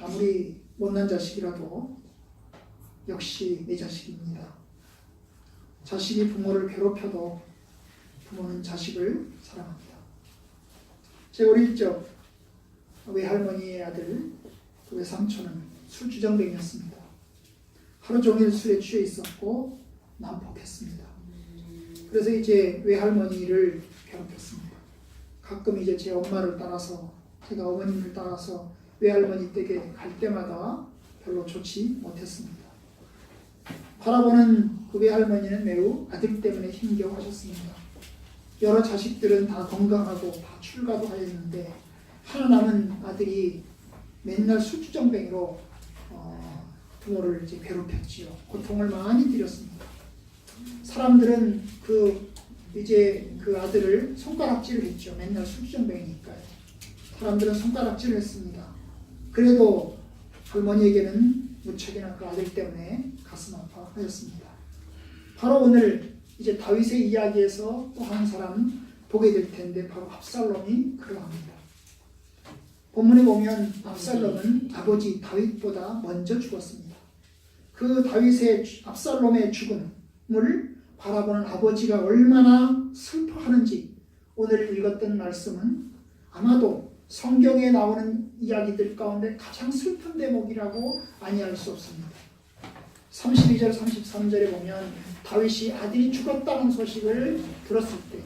아무리 못난 자식이라도 역시 내 자식입니다. 자식이 부모를 괴롭혀도 부모는 자식을 사랑합니다. 제 어릴 적 외할머니의 아들, 그 외삼촌은 술주정뱅이였습니다. 하루 종일 술에 취해 있었고 난폭했습니다. 그래서 이제 외할머니를 괴롭혔습니다. 가끔 이제 제 엄마를 따라서, 제가 어머님을 따라서 외할머니 댁에 갈 때마다 별로 좋지 못했습니다. 바라보는 그 외할머니는 매우 아들 때문에 힘겨워하셨습니다. 여러 자식들은 다 건강하고 다 출가도 하였는데 하나 남은 아들이 맨날 술주정뱅이로 부모를 이제 괴롭혔지요. 고통을 많이 드렸습니다. 사람들은 이제 그 아들을 손가락질을 했죠. 맨날 술주정뱅이니까요. 사람들은 손가락질을 했습니다. 그래도 할머니에게는 무척이나 그 아들 때문에 가슴 아파하였습니다. 바로 오늘 이제 다윗의 이야기에서 또 한 사람 보게 될 텐데 바로 압살롬이 그러합니다. 본문에 보면 압살롬은 아버지 다윗보다 먼저 죽었습니다. 그 압살롬의 죽음을 바라보는 아버지가 얼마나 슬퍼하는지 오늘 읽었던 말씀은 아마도 성경에 나오는 이야기들 가운데 가장 슬픈 대목이라고 아니할 수 없습니다. 32절 33절에 보면 다윗이 아들이 죽었다는 소식을 들었을 때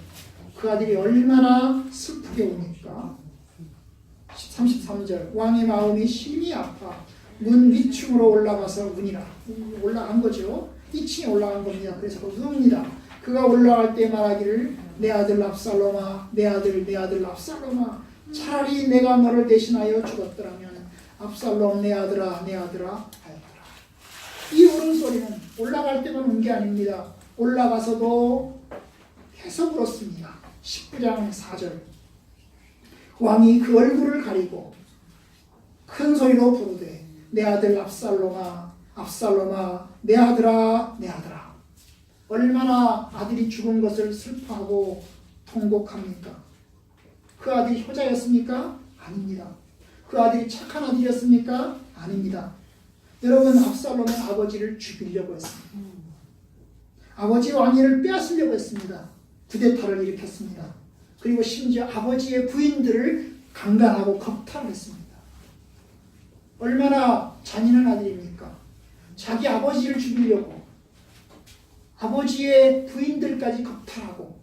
그 아들이 얼마나 슬프게 우니까 33절 왕의 마음이 심히 아파 문 위층으로 올라가서 우니라. 올라간 거죠. 2층에 올라간 겁니다. 그래서 웁니다. 그가 올라갈 때 말하기를 내 아들 압살롬아, 내 아들 압살롬아, 차라리 내가 너를 대신하여 죽었더라면 압살롬 내 아들아 하였더라. 이 우는 소리는 올라갈 때만 운 게 아닙니다. 올라가서도 계속 울었습니다. 19장 4절 왕이 그 얼굴을 가리고 큰 소리로 부르되 내 아들 압살롬아, 압살롬아, 내 아들아, 내 아들아. 얼마나 아들이 죽은 것을 슬퍼하고 통곡합니까? 그 아들이 효자였습니까? 아닙니다. 그 아들이 착한 아들이었습니까? 아닙니다. 여러분, 압살롬은 아버지를 죽이려고 했습니다. 아버지 왕위를 빼앗으려고 했습니다. 쿠데타를 일으켰습니다. 그리고 심지어 아버지의 부인들을 강간하고 겁탈을 했습니다. 얼마나 잔인한 아들입니까? 자기 아버지를 죽이려고 아버지의 부인들까지 겁탈하고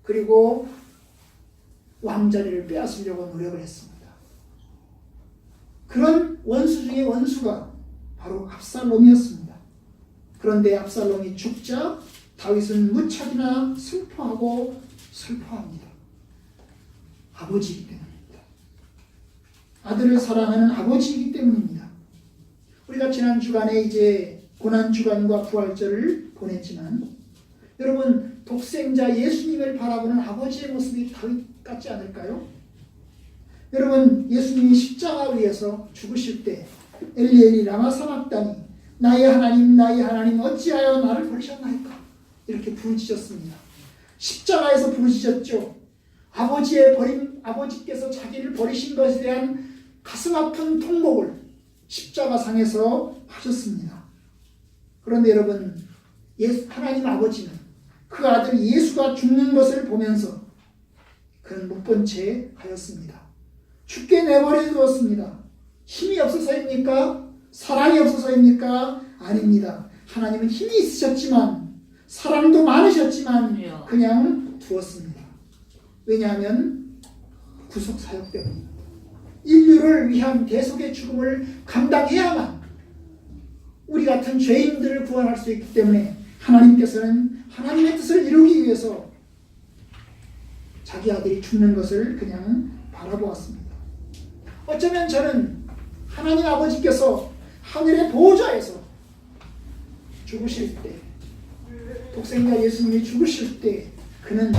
그리고 왕자리를 빼앗으려고 노력을 했습니다. 그런 원수 중에 원수가 바로 압살롬이었습니다. 그런데 압살롬이 죽자 다윗은 무척이나 슬퍼합니다. 아버지이기 때문입니다. 아들을 사랑하는 아버지이기 때문입니다. 우리가 지난 주간에 이제 고난주간과 부활절을 보냈지만 여러분, 독생자 예수님을 바라보는 아버지의 모습이 다윗 같지 않을까요? 여러분, 예수님이 십자가 위에서 죽으실 때 엘리 라마 사막다니 나의 하나님 어찌하여 나를 버리셨나이까 이렇게 부르짖었습니다. 십자가에서 부르짖었죠. 아버지께서 자기를 버리신 것에 대한 가슴 아픈 통곡을 십자가상에서 하셨습니다. 그런데 여러분, 하나님 아버지는 그 아들 예수가 죽는 것을 보면서 그는 못 본 채 하였습니다. 죽게 내버려 두었습니다. 힘이 없어서입니까? 사랑이 없어서입니까? 아닙니다. 하나님은 힘이 있으셨지만 사랑도 많으셨지만 그냥 두었습니다. 왜냐하면 구속사역 때문입니다. 인류를 위한 대속의 죽음을 감당해야만 우리 같은 죄인들을 구원할 수 있기 때문에 하나님께서는 하나님의 뜻을 이루기 위해서 자기 아들이 죽는 것을 그냥 바라보았습니다. 어쩌면 저는 하나님 아버지께서 하늘의 보좌에서 죽으실 때, 독생자 예수님이 죽으실 때 그는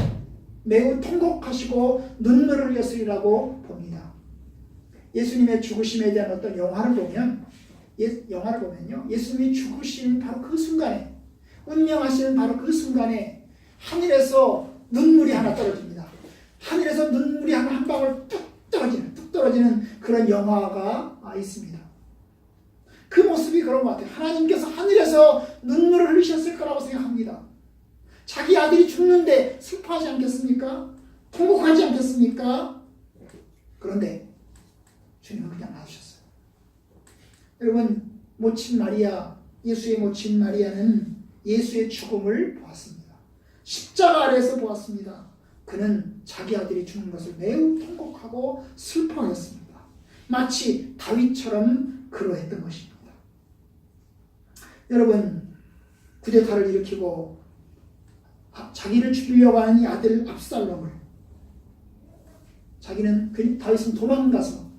매우 통곡하시고 눈물을 흘렸으리라고 봅니다. 예수님의 죽으심에 대한 어떤 영화를 보면요, 예수님이 죽으신 바로 그 순간에, 운명하시는 바로 그 순간에 하늘에서 눈물이 하나 떨어집니다. 하늘에서 눈물이 한 방울 뚝 떨어지는 그런 영화가 있습니다. 그 모습이 그런 것 같아요. 하나님께서 하늘에서 눈물을 흘리셨을 거라고 생각합니다. 자기 아들이 죽는데 슬퍼하지 않겠습니까? 통곡하지 않겠습니까? 그런데 주님은 그냥 놔두셨어요. 여러분, 모친 마리아, 예수의 모친 마리아는 예수의 죽음을 보았습니다. 십자가 아래에서 보았습니다. 그는 자기 아들이 죽는 것을 매우 통곡하고 슬퍼했습니다. 마치 다윗처럼 그러했던 것입니다. 여러분, 쿠데타를 일으키고 자기를 죽이려고 하는 이 아들 압살롬을, 다윗은 도망가서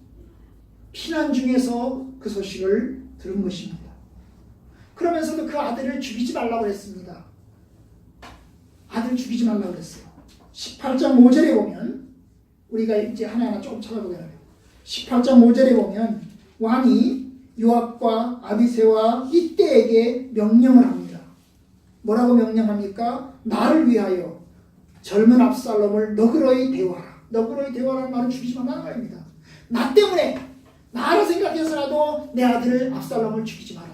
피난 중에서 그 소식을 들은 것입니다. 그러면서도 그 아들을 죽이지 말라고 했습니다. 아들 죽이지 말라고 했어요. 18장 5절에 보면, 우리가 이제 하나하나 조금 찾아보게 됩니다. 18장 5절에 보면 왕이 요압과 아비새와 이때에게 명령을 합니다. 뭐라고 명령합니까? 나를 위하여 젊은 압살롬을 너그러이 대우하라. 너그러이 대우하라는 말은 죽이지 말라는 말입니다. 나 때문에, 나를 생각해서라도 내 아들을 압살롬을 죽이지 마라.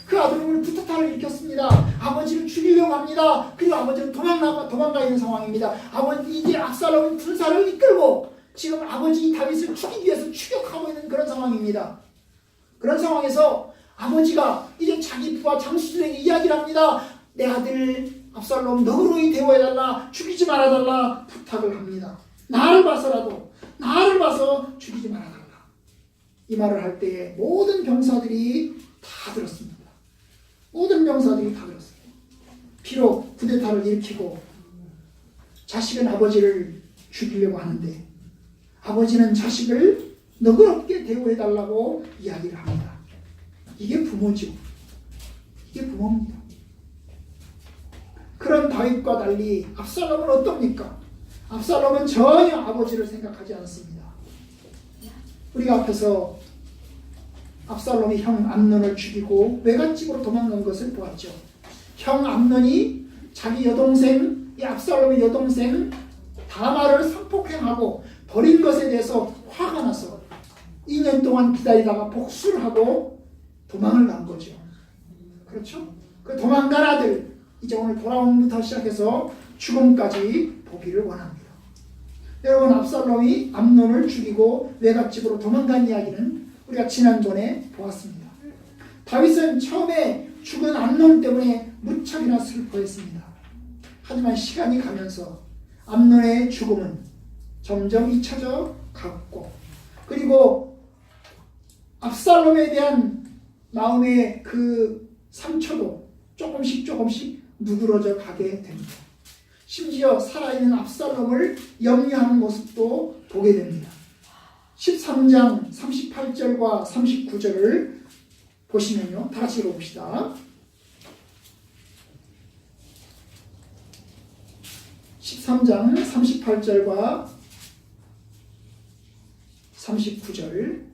그 아들은 쿠데타를 일으켰습니다. 아버지를 죽이려고 합니다. 그리고 아버지는 도망가 있는 상황입니다. 이제 압살롬은 군사를 이끌고 지금 아버지 다윗을 죽이기 위해서 추격하고 있는 그런 상황입니다. 그런 상황에서 아버지가 이제 자기 부하 장수들에게 이야기를 합니다. 내 아들 압살롬 너그러이 대우해달라, 죽이지 말아달라 부탁을 합니다. 나를 봐서 죽이지 말아달라. 이 말을 할 때에 모든 병사들이 다 들었습니다. 모든 병사들이 다 들었어요. 비록 쿠데타를 일으키고 자식은 아버지를 죽이려고 하는데 아버지는 자식을 너그럽게 대우해달라고 이야기를 합니다. 이게 부모죠. 이게 부모입니다. 그런 다윗과 달리 압살롬은 어떻습니까? 압살롬은 전혀 아버지를 생각하지 않습니다. 우리가 앞에서 압살롬이 형 암논을 죽이고 외갓집으로 도망간 것을 보았죠. 형 암논이 자기 여동생, 이 압살롬의 여동생 다마를 성폭행하고 버린 것에 대해서 화가 나서 2년 동안 기다리다가 복수를 하고 도망을 간 거죠. 그렇죠? 그 도망간 아들, 이제 오늘 돌아옴부터 시작해서 죽음까지 보기를 원합니다. 여러분, 압살롬이 암논을 죽이고 외갓집으로 도망간 이야기는 우리가 지난번에 보았습니다. 다윗은 처음에 죽은 암논 때문에 무척이나 슬퍼했습니다. 하지만 시간이 가면서 암논의 죽음은 점점 잊혀져 갔고, 그리고 압살롬에 대한 마음의 그 상처도 조금씩 누그러져 가게 됩니다. 심지어 살아있는 압살롬을 염려하는 모습도 보게 됩니다. 13장 38절과 39절을 보시면요, 다 같이 읽어봅시다. 13장 38절과 39절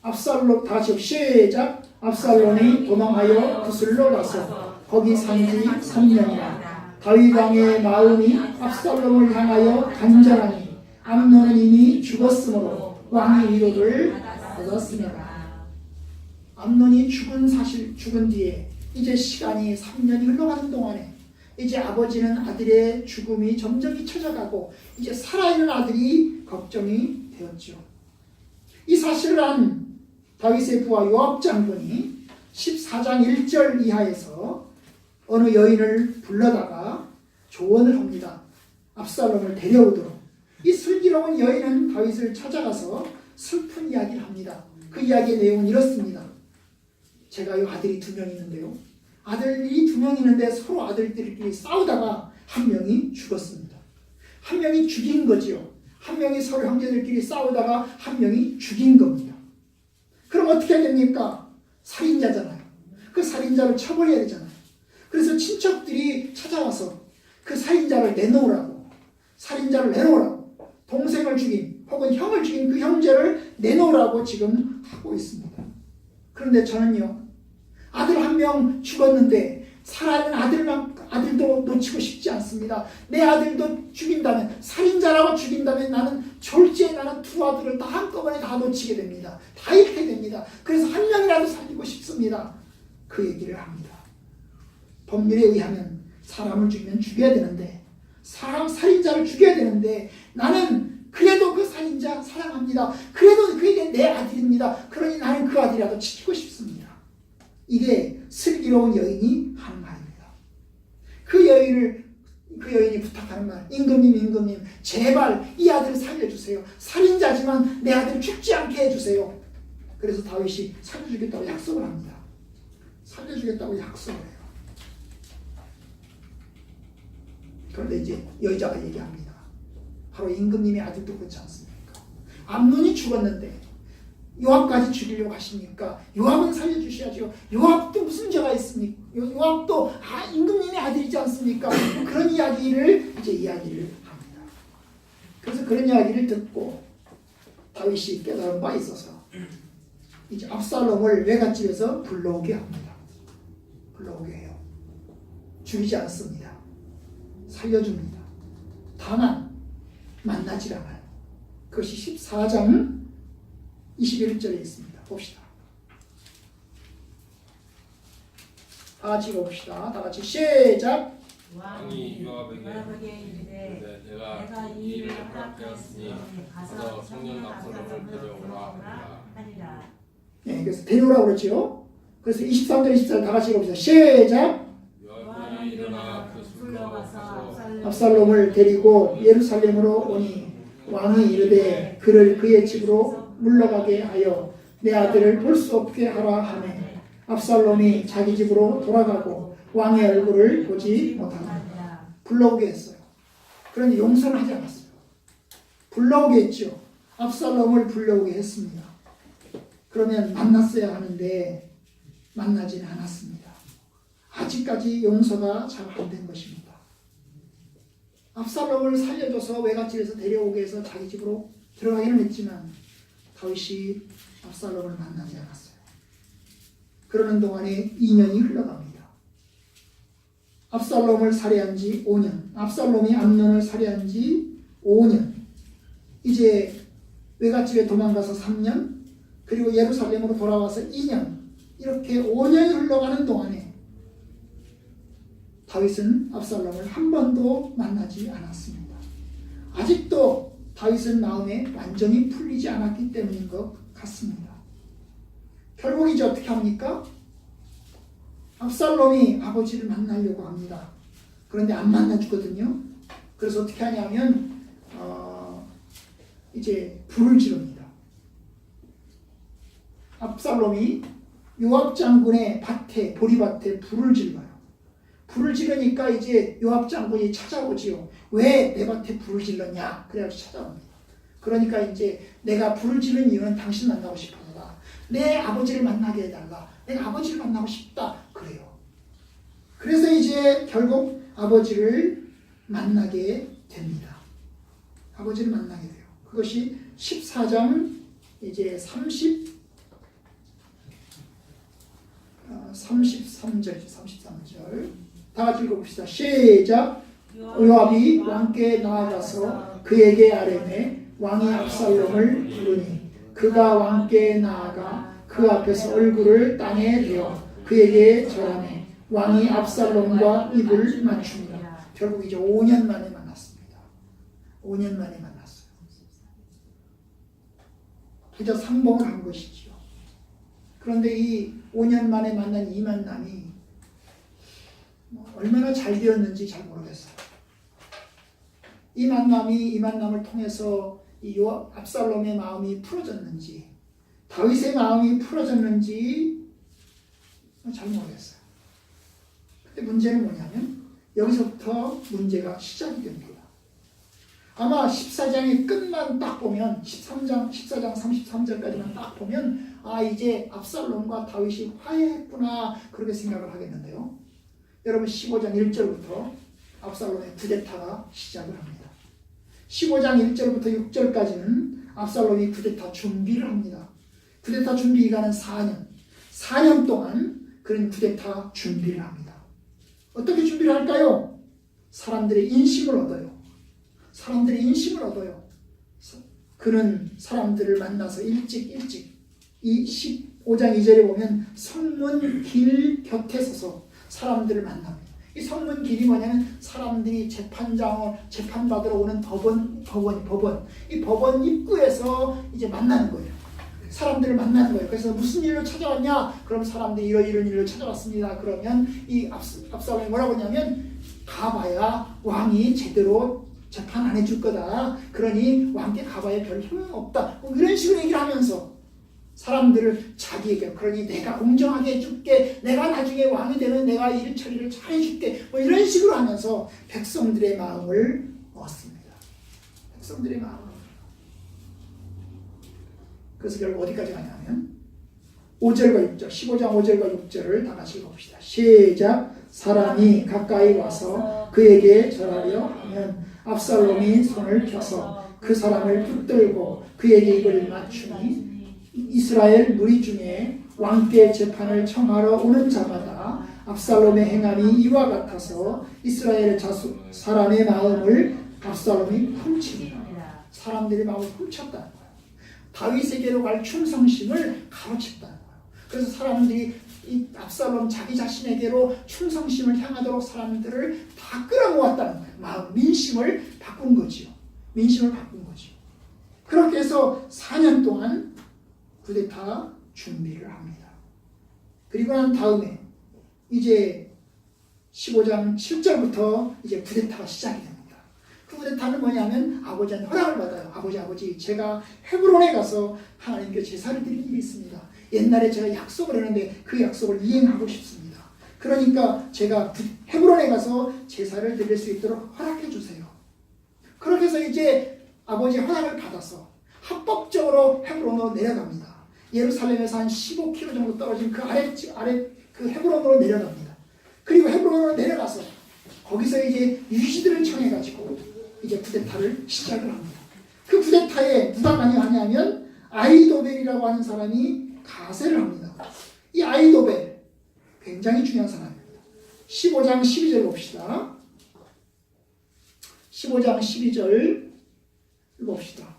압살롬, 다 같이 시작. 압살롬이 도망하여 구슬로 가서 거기 산지 3년이라. 다윗 왕의 마음이 압살롬을 향하여 간절하니 암논은 이미 죽었으므로 왕의 위로를 얻었습니다. 암논이 죽은 뒤에 이제 시간이 3년이 흘러가는 동안에 이제 아버지는 아들의 죽음이 점점 잊혀져가고 이제 살아있는 아들이 걱정이 되었죠. 이 사실을 안 다윗의 부하 요압 장군이 14장 1절 이하에서 어느 여인을 불러다가 조언을 합니다. 압살롬을 데려오도록. 이 슬기로운 여인은 다윗을 찾아가서 슬픈 이야기를 합니다. 그 이야기의 내용은 이렇습니다. 제가요, 아들이 2명 있는데요, 아들이 2명 있는데 서로 아들들끼리 싸우다가 한 명이 죽었습니다. 한 명이 죽인 거지요. 한 명이 서로 형제들끼리 싸우다가 한 명이 죽인 겁니다. 그럼 어떻게 됩니까? 살인자잖아요. 그 살인자를 처벌해야 되잖아요. 그래서 친척들이 찾아와서 그 살인자를 내놓으라고, 동생을 죽인 혹은 형을 죽인 그 형제를 내놓으라고 지금 하고 있습니다. 그런데 저는요, 아들 한 명 죽었는데 살아있는 아들도 놓치고 싶지 않습니다. 내 아들도 죽인다면, 살인자라고 죽인다면 나는 졸지에 나는 2 아들을 다 한꺼번에 다 놓치게 됩니다. 다 잃게 됩니다. 싶습니다. 그래서 한 명이라도 살리고 싶습니다. 그 얘기를 합니다. 법률에 의하면 사람을 죽이면 죽여야 되는데, 사람 살인자를 죽여야 되는데, 나는 그래도 그 살인자 사랑합니다. 그래도 그게 내 아들입니다. 그러니 나는 그 아들이라도 지키고 싶습니다. 이게 슬기로운 여인이 하는 말입니다. 그 여인이 부탁하는 말, 임금님, 제발 이 아들을 살려주세요. 살인자지만 내 아들을 죽지 않게 해주세요. 그래서 다윗이 살려주겠다고 약속을 합니다. 살려주겠다고 약속을 해요. 그런데 이제 여자가 얘기합니다. 바로 임금님의 아들도 그렇지 않습니까? 암논이 죽었는데 요압까지 죽이려고 하십니까? 요압은 살려주셔야죠. 요압도 무슨 죄가 있습니까? 요압도 임금님의 아들이지 않습니까? 그런 이야기를 합니다. 그래서 그런 이야기를 듣고 다윗이 깨달은 바 있어서 이제 압살롬을 외갓집에서 불러오게 합니다. 불러오게 해요. 죽이지 않습니다. 살려줍니다. 다만 만나지 않아요. 그것이 14장 21절에 있습니다. 봅시다. 다 같이 읽어봅시다. 다 같이 시작. 왕이 요압에게 이르되 내가 이 일을 허락하였으니 가서 청년 압살롬을 데려오라 하니라. 네, 그래서 데려오라고 그랬죠. 그래서 23절 24절 다 같이 읽어봅시다. 시작. 요압이 일어나 그 술로 가서 압살롬을 데리고 예루살렘으로 오니 왕이 이르되 그를 그의 집으로 물러가게 하여 내 아들을 볼 수 없게 하라 하매 압살롬이 자기 집으로 돌아가고 왕의 얼굴을 보지 못한다. 불러오게 했어요. 그런데 용서를 하지 않았어요. 불러오게 했죠. 압살롬을 불러오게 했습니다. 그러면 만났어야 하는데 만나지는 않았습니다. 아직까지 용서가 잘 안 된 것입니다. 압살롬을 살려줘서 외갓집에서 데려오게 해서 자기 집으로 들어가기는 했지만 다윗이 압살롬을 만나지 않았어요. 그러는 동안에 2년이 흘러갑니다. 압살롬을 살해한 지 5년, 압살롬이 암논을 살해한 지 5년, 이제 외갓집에 도망가서 3년, 그리고 예루살렘으로 돌아와서 2년, 이렇게 5년이 흘러가는 동안에 다윗은 압살롬을 한 번도 만나지 않았습니다. 아직도 다윗은 마음에 완전히 풀리지 않았기 때문인 것 같습니다. 결국 이제 어떻게 합니까? 압살롬이 아버지를 만나려고 합니다. 그런데 안 만나주거든요. 그래서 어떻게 하냐면 이제 불을 지릅니다. 압살롬이 요압 장군의 밭에, 보리밭에 불을 질러요. 불을 지르니까 이제 요압 장군이 찾아오지요. 왜 내 밭에 불을 질렀냐? 그래가지고 찾아옵니다. 그러니까 이제 내가 불을 지른 이유는 당신 만나고 싶어서다. 내 아버지를 만나게 해달라. 내가 아버지를 만나고 싶다. 그래요. 그래서 이제 결국 아버지를 만나게 됩니다. 아버지를 만나게 돼요. 그것이 14장 이제 33절 다 같이 읽어봅시다. 시작. 요압이 왕께 나아가서 그에게 아뢰매 왕이 압살롬을 부르니 그가 왕께 나아가 그 앞에서 얼굴을 땅에 대어 그에게 절하매 왕이 압살롬과 입을 맞춥니다. 결국 이제 5년 만에 만났습니다. 5년 만에 만났어요. 부자 상봉을 한 것이죠. 그런데 이 5년 만에 만난 이 만남이 얼마나 잘 되었는지 잘 모르겠어요. 이 만남을 통해서 이 압살롬의 마음이 풀어졌는지 다윗의 마음이 풀어졌는지 잘 모르겠어요. 근데 문제는 뭐냐면 여기서부터 문제가 시작이 됩니다. 아마 14장의 끝만 딱 보면 14장 33절까지만 딱 보면 이제 압살롬과 다윗이 화해했구나 그렇게 생각을 하겠는데요. 여러분 15장 1절부터 압살롬의 쿠데타가 시작을 합니다. 15장 1절부터 6절까지는 압살롬이 쿠데타 준비를 합니다. 쿠데타 준비 기간은 4년 동안 그런 쿠데타 준비를 합니다. 어떻게 준비를 할까요? 사람들의 인심을 얻어요. 그는 사람들을 만나서 일찍 이 15장 2절에 보면 성문 길 곁에 서서 사람들을 만납니다. 이 성문 길이 뭐냐면 사람들이 재판받으러 오는 법원. 이 법원 입구에서 이제 만나는 거예요. 사람들을 만나는 거예요. 그래서 무슨 일로 찾아왔냐? 그럼 사람들이 이런 일로 찾아왔습니다. 그러면 이 압살롬이 뭐라고 하냐면 가봐야 왕이 제대로 재판 안 해줄 거다. 그러니 왕께 가봐야 별 소용없다. 뭐 이런 식으로 얘기를 하면서 사람들을 자기에게, 그러니 내가 공정하게 해줄게, 내가 나중에 왕이 되면 내가 일 처리를 잘 해줄게, 뭐 이런 식으로 하면서 백성들의 마음을 얻습니다. 백성들의 마음을. 그래서 결국 어디까지 가냐면 5절과 6절, 15장 5절과 6절을 다 같이 읽어봅시다. 시작. 사람이 가까이 와서 그에게 절하려 하면 압살롬이 손을 펴서 그 사람을 붙들고 그에게 입을 맞추니 이스라엘 무리 중에 왕께 재판을 청하러 오는 자마다 압살롬의 행함이 이와 같아서 이스라엘 사람의 마음을 압살롬이 훔칩니다. 사람들의 마음을 훔쳤다는 거예요. 다윗에게로 갈 충성심을 가로챘다는 거예요. 그래서 사람들이 이 압살롬 자기 자신에게로 충성심을 향하도록 사람들을 다 끌어모았다는 거예요. 마음, 민심을 바꾼 거지요. 민심을 바꾼 거지요. 그렇게 해서 4년 동안 쿠데타 준비를 합니다. 그리고 난 다음에 이제 15장 7절부터 이제 쿠데타가 시작이 됩니다. 그 쿠데타는 뭐냐면 아버지한테 허락을 받아요. 아버지, 제가 헤브론에 가서 하나님께 제사를 드릴 일이 있습니다. 옛날에 제가 약속을 했는데 그 약속을 이행하고 싶습니다. 그러니까 제가 헤브론에 가서 제사를 드릴 수 있도록 허락해 주세요. 그렇게 해서 이제 아버지의 허락을 받아서 합법적으로 헤브론으로 내려갑니다. 예루살렘에서 한 15km 정도 떨어진 그 아래 그 헤브론으로 내려갑니다. 그리고 헤브론으로 내려가서 거기서 이제 유지들을 청해가지고 이제 쿠데타를 시작을 합니다. 그 쿠데타에 누가 관여하냐면 아히도벨이라고 하는 사람이 가세를 합니다. 이 아히도벨 굉장히 중요한 사람입니다. 15장 12절 봅시다. 15장 12절 읽어봅시다.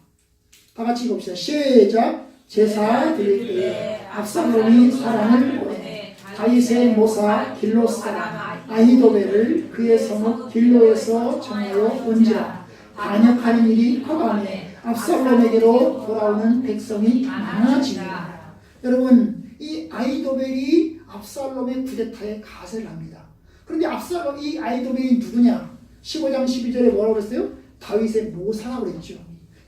다 같이 읽어봅시다. 시작. 제사 드릴 때에 압살롬이 사람을 보내 다윗의 모사 길로 사람 아히도벨을 그의 성읍 길로에서 정하여 온지라. 반역하는 일이 허감에 압살롬에게로 돌아오는 백성이 많아지니라. 여러분, 이 아히도벨이 압살롬의 쿠데타에 가세를 합니다. 그런데 이 아히도벨이 누구냐? 15장 12절에 뭐라고 했어요? 다윗의 모사라고 그랬죠.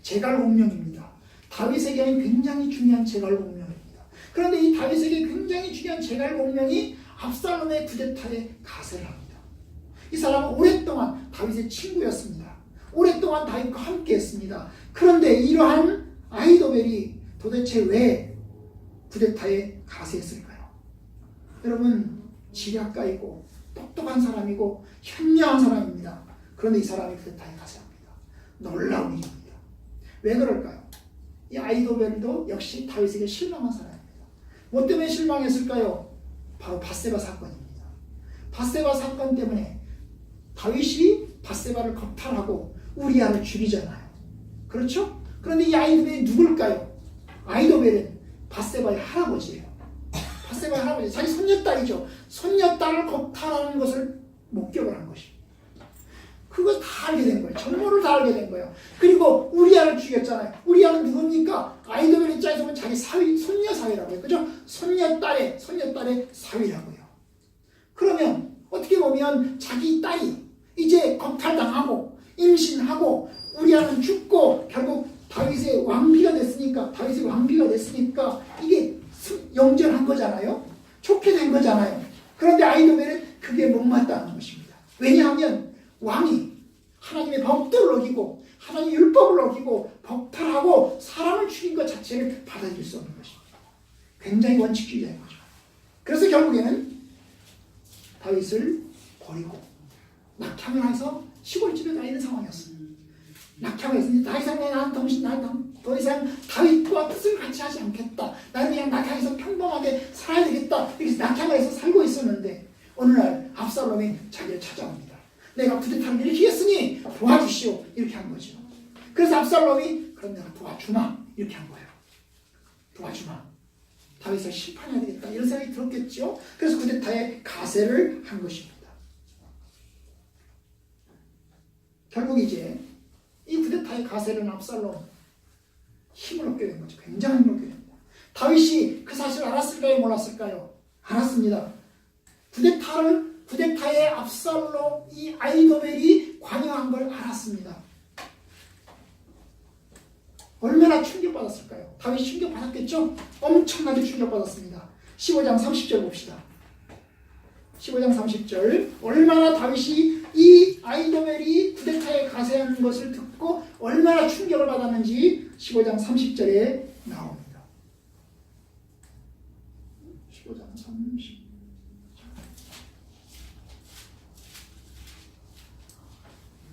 제갈공명입니다. 다윗에게는 굉장히 중요한 제갈공명입니다. 그런데 이 다윗에게 굉장히 중요한 제갈공명이 압살롬의 쿠데타에 가세를 합니다. 이 사람은 오랫동안 다윗의 친구였습니다. 오랫동안 다윗과 함께 했습니다. 그런데 이러한 아히도벨이 도대체 왜 쿠데타에 가세했을까요? 여러분, 지략가이고 똑똑한 사람이고 현명한 사람입니다. 그런데 이 사람이 쿠데타에 가세합니다. 놀라운 일입니다. 왜 그럴까요? 이 아히도벨도 역시 다윗에게 실망한 사람입니다. 뭐 때문에 실망했을까요? 바로 밧세바 사건입니다. 밧세바 사건 때문에 다윗이 밧세바를 겁탈하고 우리아를 죽이잖아요. 그렇죠? 그런데 이 아히도벨이 누굴까요? 아히도벨은 밧세바의 할아버지예요. 밧세바의 할아버지, 자기 손녀딸이죠. 손녀딸을 겁탈하는 것을 목격을 한 것입니다. 그걸 다 알게 된 거예요. 정보를 다 알게 된 거예요. 그리고 우리아를 죽였잖아요. 우리아는 누굽니까? 아히도벨 입장에서 보면 자기 사위, 손녀 사위라고 해요. 그죠? 손녀딸의 사위라고요. 그러면 어떻게 보면 자기 딸이 이제 겁탈당하고 임신하고 우리아는 죽고 결국 다윗의 왕비가 됐으니까 이게 영전한 거잖아요. 좋게 된 거잖아요. 그런데 아히도벨은 그게 못마땅한 것입니다. 왜냐하면 왕이 하나님의 법도를 어기고 하나님의 율법을 어기고 법탈하고 사람을 죽인 것 자체를 받아들일 수 없는 것입니다. 굉장히 원칙주의자인 거죠. 그래서 결국에는 다윗을 버리고 낙향을 해서 시골집에 가 있는 상황이었습니다. 낙향을 했으니 나는 더 이상 다윗과 뜻을 같이 하지 않겠다. 나는 그냥 낙향에서 평범하게 살아야 되겠다. 이렇게 낙향을 해서 살고 있었는데 어느 날 압살롬이 자기를 찾아옵니다. 내가 쿠데타를 일으키겠으니 도와주시오. 이렇게 한 거죠. 그래서 압살롬이 그럼 내가 도와주마. 이렇게 한 거예요. 도와주마. 다윗을 심판해야 되겠다 이런 생각이 들었겠죠. 그래서 쿠데타에 가세를 한 것입니다. 결국 이제 이 쿠데타의 가세를 absalom 힘을 얻게 된 거죠. 굉장한 힘을 얻게 됩니다. 다윗이 그 사실을 알았을까요? 몰랐을까요? 알았습니다. 쿠데타에 압살롬 이 아히도벨이 관여한 걸 알았습니다. 얼마나 충격받았을까요? 다윗이 충격받았겠죠? 엄청나게 충격받았습니다. 15장 30절 봅시다. 15장 30절 얼마나 다윗이 이 아히도벨이 쿠데타에 가세하는 것을 듣고 얼마나 충격을 받았는지 15장 30절에 나옵니다. 15장 30절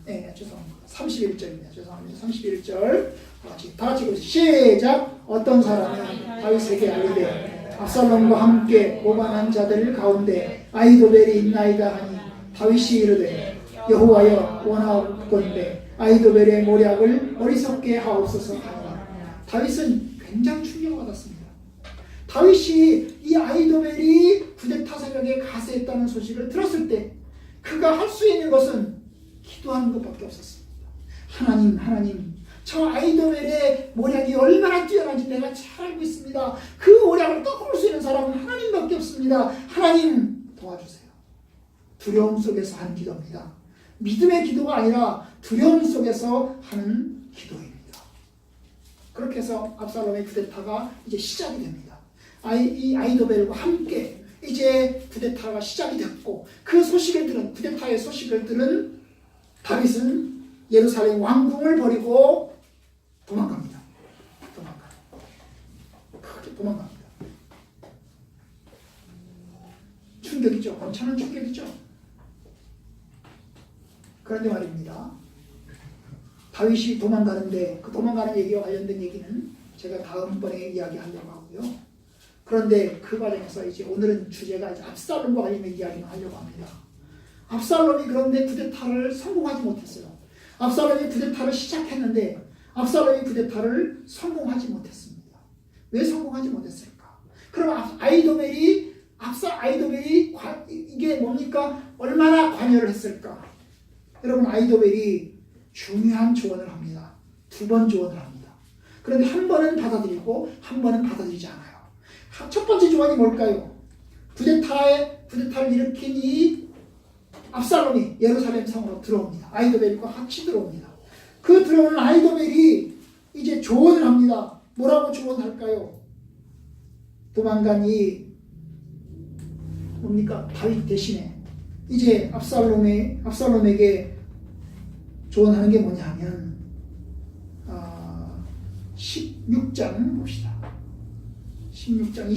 네, 죄송합니다. 31절입니다. 죄송합니다. 31절 다 같이 시작. 어떤 사람이 다윗에게 알리되 압살롬과 함께 오반한 자들 가운데 아히도벨이 있나이다 하니 다윗이 이르되 여호와여 원하옵건대 아히도벨의 모략을 어리석게 하옵소서 하니라. 다윗은 굉장히 충격받았습니다. 다윗이 이 아히도벨이 쿠데타 세력에 가세했다는 소식을 들었을 때 그가 할 수 있는 것은 기도하는 것밖에 없었습니다. 하나님, 저 아히도벨의 모략이 얼마나 뛰어난지 내가 잘 알고 있습니다. 그 모략을 꺾을 수 있는 사람은 하나님밖에 없습니다. 하나님 도와주세요. 두려움 속에서 하는 기도입니다. 믿음의 기도가 아니라 두려움 속에서 하는 기도입니다. 그렇게 해서 압살롬의 쿠데타가 이제 시작이 됩니다. 이 아히도벨과 함께 이제 쿠데타가 시작이 됐고 그 소식을 들은 쿠데타의 소식을 들은 다윗은 예루살렘 왕궁을 버리고 도망갑니다. 크게 도망갑니다. 충격이죠. 엄청난 충격이죠. 그런데 말입니다. 다윗이 도망가는데 그 도망가는 얘기와 관련된 얘기는 제가 다음번에 이야기하려고 하고요. 그런데 그 과정에서 이제 오늘은 주제가 이제 압살롬과 관련된 이야기를 하려고 합니다. 압살롬이 그런데 쿠데타를 성공하지 못했어요. 압살롬이 쿠데타를 시작했는데 압살롬이 쿠데타를 성공하지 못했습니다. 왜 성공하지 못했을까? 그럼 아히도벨이 이게 뭡니까? 얼마나 관여를 했을까? 여러분 아히도벨이 중요한 조언을 합니다. 2번 조언을 합니다. 그런데 한 번은 받아들이고 한 번은 받아들이지 않아요. 첫 번째 조언이 뭘까요? 쿠데타를 일으킨 이 압살롬이 예루살렘 성으로 들어옵니다. 아히도벨과 같이 들어옵니다. 그 들어오는 아히도벨이 이제 조언을 합니다. 뭐라고 조언할까요? 도망간 이 뭡니까? 다윗 대신에 이제 압살롬에게 조언하는 게 뭐냐 하면 16장 봅시다. 16장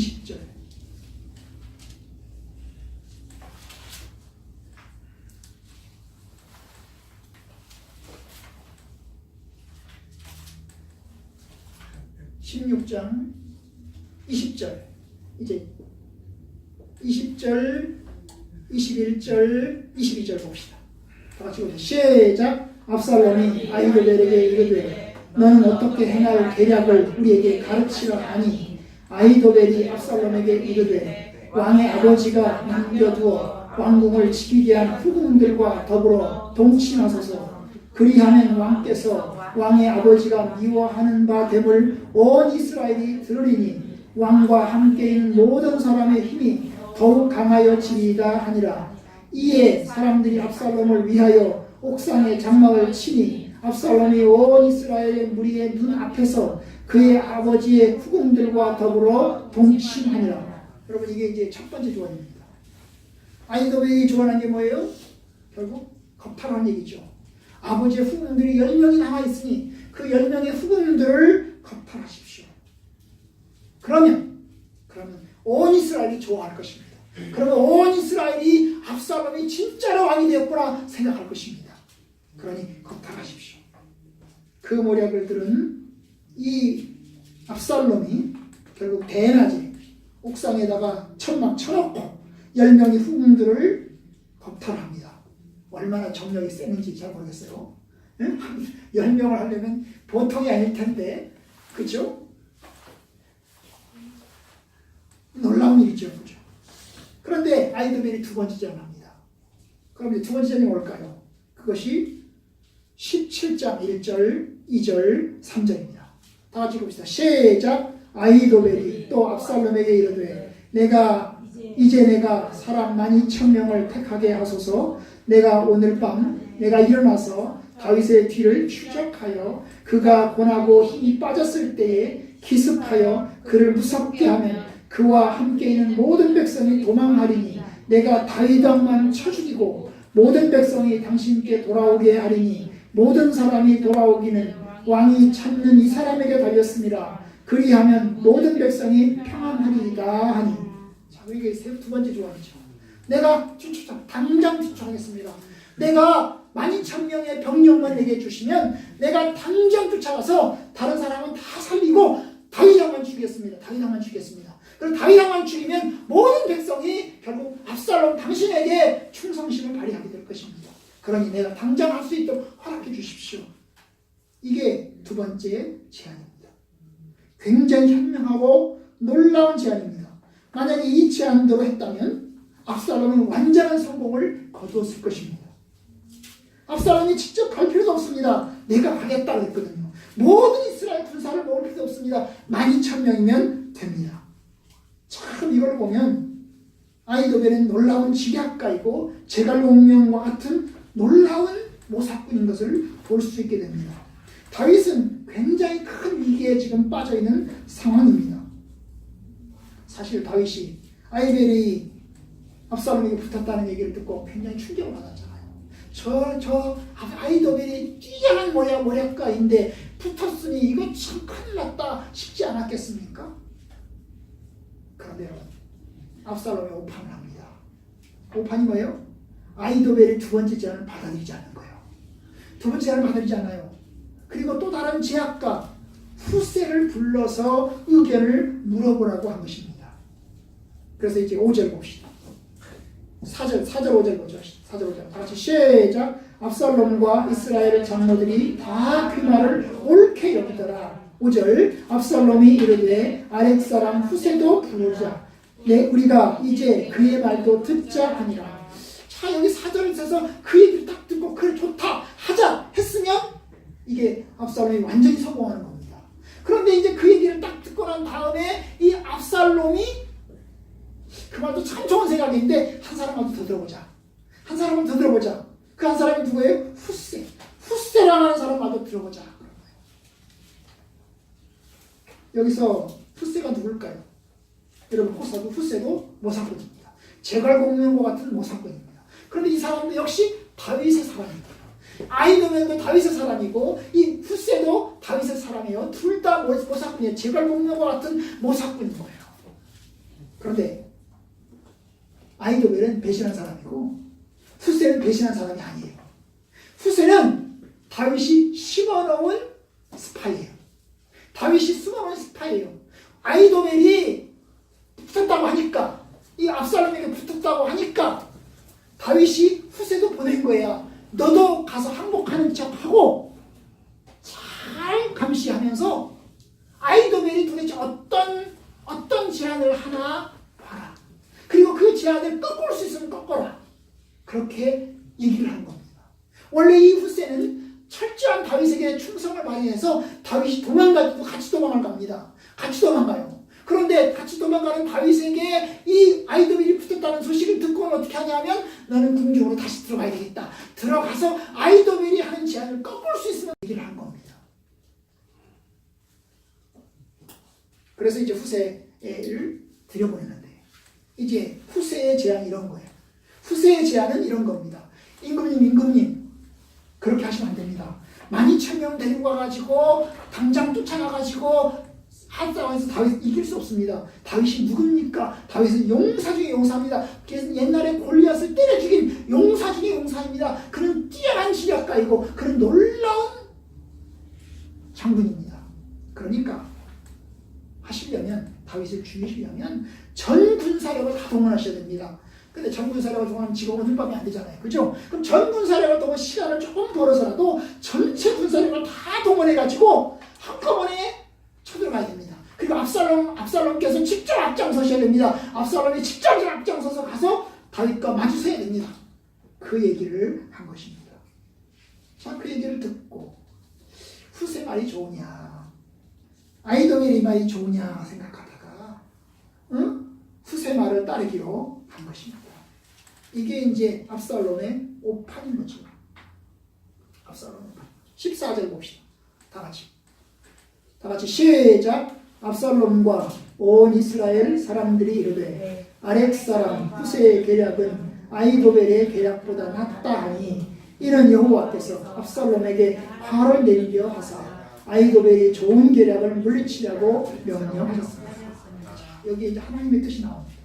20절 이제 20절 21절 22절 봅시다. 다 같이 보세요. 시작. 압살롬이 아히도벨에게 이르되 너는 어떻게 행할 계략을 우리에게 가르치라 하니 아히도벨이 압살롬에게 이르되 왕의 아버지가 남겨두어 왕궁을 지키게 한 후궁들과 더불어 동침하소서. 그리하면 왕께서 왕의 아버지가 미워하는 바 됨을 온 이스라엘이 들으리니 왕과 함께인 모든 사람의 힘이 더욱 강하여지리이다 하니라. 이에 사람들이 압살롬을 위하여 옥상에 장막을 치니 압살롬이 온 이스라엘의 무리의 눈 앞에서 그의 아버지의 후궁들과 더불어 동침하니라. 여러분 이게 이제 첫 번째 조언입니다. 아히도벨이 조언한 게 뭐예요? 결국 겁탈한 얘기죠. 아버지의 후궁들이 10명이 남아있으니 그 10명의 후궁들을 겁탈하십시오. 그러면 온 이스라엘이 좋아할 것입니다. 그러면 온 이스라엘이 압살롬이 진짜로 왕이 되었구나 생각할 것입니다. 그러니 겁탈하십시오. 그 모략을 들은 이 압살롬이 결국 대낮에 옥상에다가 천막 쳐놓고 10명의 후궁들을 겁탈합니다. 얼마나 정력이 세는지 잘 모르겠어요. 10명을 하려면 보통이 아닐 텐데, 그죠? 놀라운 일이죠. 그죠? 그런데 아이도벨이 두 번째 제안을 합니다. 그럼 이제 두 번째 제안이 뭘까요? 그것이 17장 1절, 2절, 3절입니다. 다 같이 봅시다. 시작. 아이도벨이 또 압살롬에게 이르되 내가 사람 12,000명을 택하게 하소서. 내가 오늘 밤 내가 일어나서 다윗의 뒤를 추적하여 그가 고나고 힘이 빠졌을 때에 기습하여 그를 무섭게 하면 그와 함께 있는 모든 백성이 도망하리니 내가 다윗 왕만 쳐 죽이고 모든 백성이 당신께 돌아오게 하리니 모든 사람이 돌아오기는 왕이 찾는 이 사람에게 달렸습니다. 그리하면 모든 백성이 평안하리이다 하니. 자, 이게 두 번째 조언이죠. 내가 당장 추천하겠습니다. 내가 12,000명의 병력만 내게 주시면 내가 당장 쫓아가서 다른 사람은 다 살리고 다윗 왕만 죽이겠습니다. 다윗 왕만 죽이겠습니다. 그럼 다윗 왕만 죽이면 모든 백성이 결국 압살롬 당신에게 충성심을 발휘하게 될 것입니다. 그러니 내가 당장 할 수 있도록 허락해 주십시오. 이게 두 번째 제안입니다. 굉장히 현명하고 놀라운 제안입니다. 만약에 이 제안대로 했다면 압살롬은 완전한 성공을 거두었을 것입니다. 압살롬이 직접 갈 필요도 없습니다. 내가 가겠다고 했거든요. 모든 이스라엘 군사를 모을 필요도 없습니다. 12,000명이면 됩니다. 참 이걸 보면 아이도벨은 놀라운 지략가이고 제갈공명과 같은 놀라운 모사꾼인 것을 볼 수 있게 됩니다. 다윗은 굉장히 큰 위기에 지금 빠져있는 상황입니다. 사실 다윗이 아이벨이 압살롬에게 붙었다는 얘기를 듣고 굉장히 충격을 받았잖아요. 저 아이도벨이 뛰어난 모략가인데 붙었으니 이거 참 큰일 났다 싶지 않았겠습니까? 그런데 여러분, 압살롬이 오판을 합니다. 오판이 뭐예요? 아이도벨이 두 번째 제안을 받아들이지 않는 거예요. 두 번째 제안을 받아들이지 않아요. 그리고 또 다른 제약가 후세를 불러서 의견을 물어보라고 한 것입니다. 그래서 이제 5절 봅시다. 4절 5절 보죠. 4절 5절 다 같이 시작. 압살롬과 이스라엘 장로들이 다 그 말을 옳게 여기더라. 5절 압살롬이 이르되 아렉 사람 후세도 부르자. 우리가 이제 그의 말도 듣자 하니라. 자, 여기 4절을 써서 그 얘기를 딱 듣고 그래 좋다 하자 했으면 이게 압살롬이 완전히 성공하는 겁니다. 그런데 이제 그 얘기를 딱 듣고 난 다음에 이 압살롬이 그 말도 참 좋은 생각인데 한 사람만 더 들어보자. 한 사람만 더 들어보자. 그 한 사람이 누구예요? 후세. 후세라는 사람마저 들어보자. 여기서 후세가 누굴까요? 여러분 후세도 모사꾼입니다. 제갈공명과 같은 모사꾼입니다. 그런데 이 사람도 역시 다윗의 사람입니다. 아이도벨도 다윗의 사람이고 이 후세도 다윗의 사람이에요. 둘 다 모사꾼이에요. 제갈공명과 같은 모사꾼인 거예요. 그런데 아이도벨은 배신한 사람이고 후세는 배신한 사람이 아니에요. 후세는 다윗이 심어놓은 스파이예요. 다윗이 숨어놓은 스파이예요. 아이도벨이 붙었다고 하니까 이 압살롬에게 붙었다고 하니까 다윗이 후세도 보낸 거야. 너도 가서 항복하는 척하고 잘 감시하면서 아이도벨이 도대체 어떤 제안을 하나 봐라. 그리고 그 제안을 꺾을 수 있으면 꺾어라. 그렇게 얘기를 한 겁니다. 원래 이 후세는 철저한 다윗에게 충성을 많이 해서 다윗이 도망가도 같이 도망을 갑니다. 같이 도망가요. 그런데 같이 도망가는 다윗에게 이 아이도벨이 붙었다는 소식을 듣고는 어떻게 하냐면 너는 궁중으로 다시 들어가야 되겠다. 들어가서 아이도벨이 하는 제안을 꺾을 수 있으면 얘기를 한 겁니다. 그래서 이제 후세를 들여보냈는데 이제 후세의 제안이 이런 거예요. 후세의 제안은 이런 겁니다. 임금님 그렇게 하시면 안 됩니다. 12,000명 데리고 와가지고 당장 쫓아가가지고 한 상황에서 다윗 이길 수 없습니다. 다윗이 누굽니까? 다윗은 용사 중에 용사입니다. 옛날에 골리앗을 때려 죽인 용사 중에 용사입니다. 그는 뛰어난 지략가이고 그는 놀라운 장군입니다. 그러니까 하시려면 다윗을 죽이시려면 전 군사력을 다 동원하셔야 됩니다. 근데 전 군사력을 동원하면 지금 오늘 밤이 안 되잖아요. 그죠? 그럼 전 군사력을 동원 시간을 조금 벌어서라도 전체 군사력을 다 동원해가지고 한꺼번에 쳐들어가야 됩니다. 그리고 압살롬께서 직접 앞장서셔야 됩니다. 압살롬이 직접 앞장서서 가서 다윗과 마주서야 됩니다. 그 얘기를 한 것입니다. 자, 그 얘기를 듣고 후세 말이 좋으냐, 아히도벨이 말이 좋으냐 생각하다가 후세 말을 따르기로 한 것입니다. 이게 이제 압살롬의 오판인 거죠. 압살롬 14절 봅시다. 다 같이 시작. 압살롬과 온 이스라엘 사람들이 이르되 아렉 사람 후세의 계략은 아히도벨의 계략보다 낫다 하니 이는 여호와께서 압살롬에게 화를 내리려 하사 아히도벨이 좋은 계략을 물리치려고 명령하셨습니다. 여기 이제 하나님의 뜻이 나옵니다.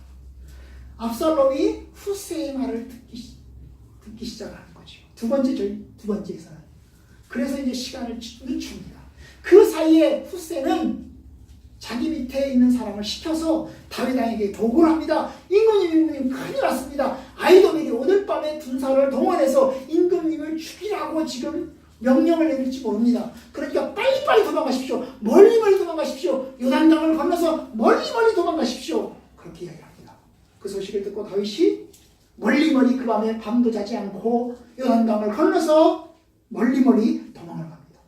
압살롬이 후세의 말을 듣기 시작하는 거죠. 두 번째에서는. 그래서 이제 시간을 늦춥니다. 그 사이에 후세는 자기 밑에 있는 사람을 시켜서 다윗 왕에게 보고를 합니다. 임금님 큰일 났습니다. 아히도벨이 오늘 밤에 군사를 동원해서 임금님을 죽이라고 지금 명령을 내릴지 모릅니다. 그러니까 빨리빨리 도망가십시오. 멀리 도망가십시오. 요단강을 건너서 멀리 도망가십시오. 그렇게 이야기합니다. 그 소식을 듣고 다윗이 멀리 그 밤에 밤도 자지 않고 요단강을 건너서 멀리 도망을 갑니다.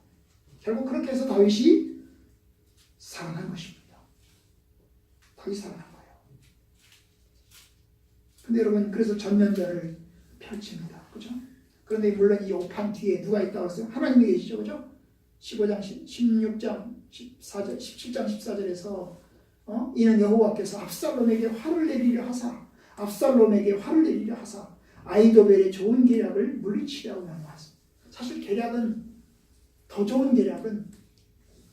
결국 그렇게 해서 다윗이 살아난 것입니다. 다윗이 살아난 거예요. 근데 여러분, 그래서 전면전을 펼칩니다. 그죠? 그런데 물론 이 오판 뒤에 누가 있다고 했어요? 하나님이 계시죠. 그죠? 15장, 16장, 14절, 17장, 14절에서 이는 여호와께서 압살롬에게 화를 내리려 하사 아히도벨의 좋은 계략을 물리치려고 명령하셨습니다. 사실 더 좋은 계략은